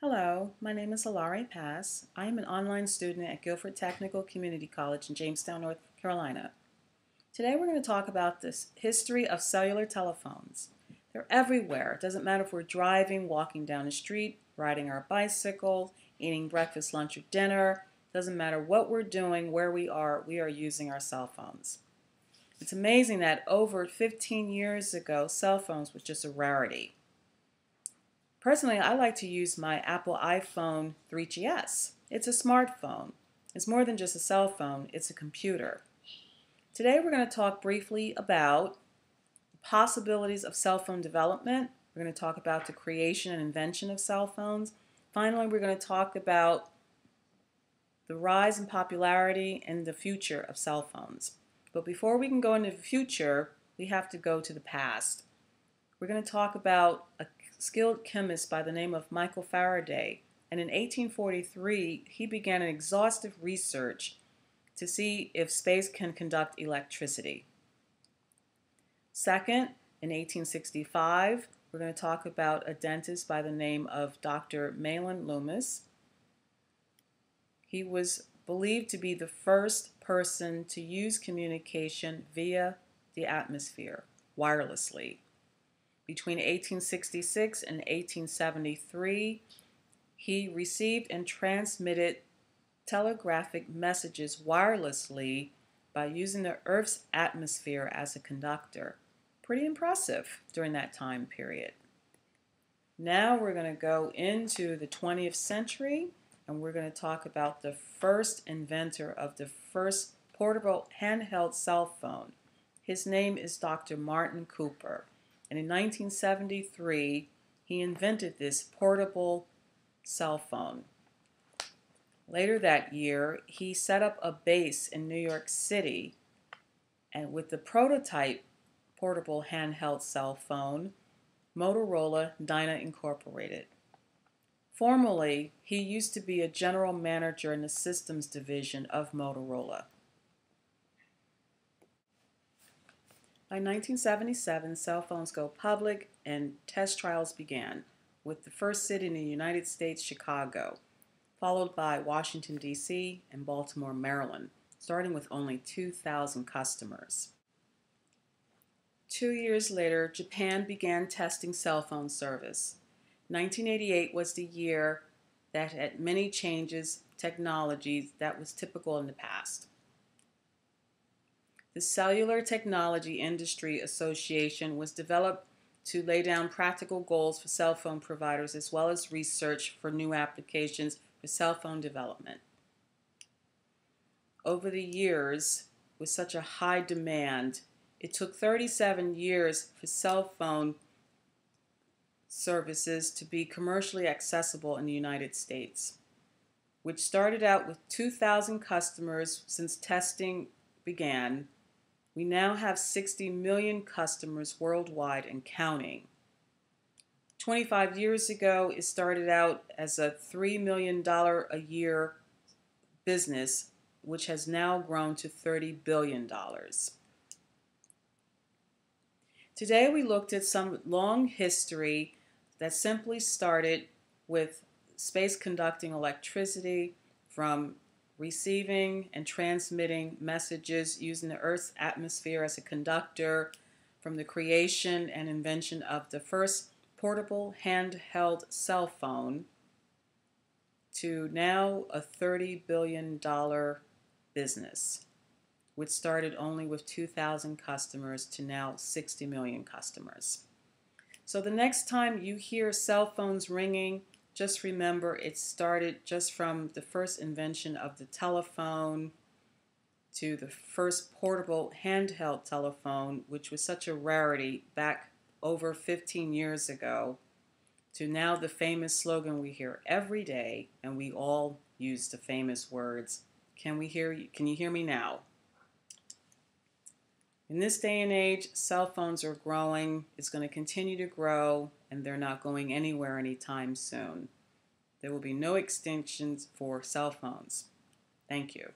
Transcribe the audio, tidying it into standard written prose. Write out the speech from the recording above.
Hello, my name is Ilari. I am an online student at Guilford Technical Community College in Jamestown, North Carolina. Today we're going to talk about the history of cellular telephones. They're everywhere. It doesn't matter if we're driving, walking down the street, riding our bicycle, eating breakfast, lunch, or dinner. It doesn't matter what we're doing, where we are using our cell phones. It's amazing that over 15 years ago, cell phones was just a rarity. Personally, I like to use my Apple iPhone 3GS. It's a smartphone. It's more than just a cell phone, it's a computer. Today we're going to talk briefly about the possibilities of cell phone development. We're going to talk about the creation and invention of cell phones. Finally, we're going to talk about the rise in popularity and the future of cell phones. But before we can go into the future, we have to go to the past. We're going to talk about a skilled chemist by the name of Michael Faraday, and in 1843 he began an exhaustive research to see if space can conduct electricity. Second, in 1865, we're going to talk about a dentist by the name of Dr. Mahlon Loomis. He was believed to be the first person to use communication via the atmosphere wirelessly. Between 1866 and 1873, he received and transmitted telegraphic messages wirelessly by using the Earth's atmosphere as a conductor. Pretty impressive during that time period. Now we're going to go into the 20th century, and we're going to talk about the first inventor of the first portable handheld cell phone. His name is Dr. Martin Cooper. And in 1973, he invented this portable cell phone. Later that year, he set up a base in New York City, and with the prototype portable handheld cell phone, Motorola Dyna Incorporated. Formerly, he used to be a general manager in the systems division of Motorola. By 1977, cell phones go public and test trials began, with the first city in the United States, Chicago, followed by Washington, D.C. and Baltimore, Maryland, starting with only 2,000 customers. 2 years later, Japan began testing cell phone service. 1988 was the year that had many changes, technologies that was typical in the past. The Cellular Technology Industry Association was developed to lay down practical goals for cell phone providers as well as research for new applications for cell phone development. Over the years, with such a high demand, it took 37 years for cell phone services to be commercially accessible in the United States, which started out with 2,000 customers since testing began. We now have 60 million customers worldwide and counting. 25 years ago, it started out as a $3 million a year business, which has now grown to $30 billion. Today, we looked at some long history that simply started with space conducting electricity from receiving and transmitting messages using the Earth's atmosphere as a conductor, from the creation and invention of the first portable handheld cell phone to now a $30 billion business, which started only with 2,000 customers to now 60 million customers. So the next time you hear cell phones ringing, just remember it started just from the first invention of the telephone to the first portable handheld telephone, which was such a rarity back over 15 years ago, to now the famous slogan we hear every day, and we all use the famous words, "Can we hear you? Can you hear me now?" In this day and age, cell phones are growing. It's going to continue to grow, and they're not going anywhere anytime soon. There will be no extinctions for cell phones. Thank you.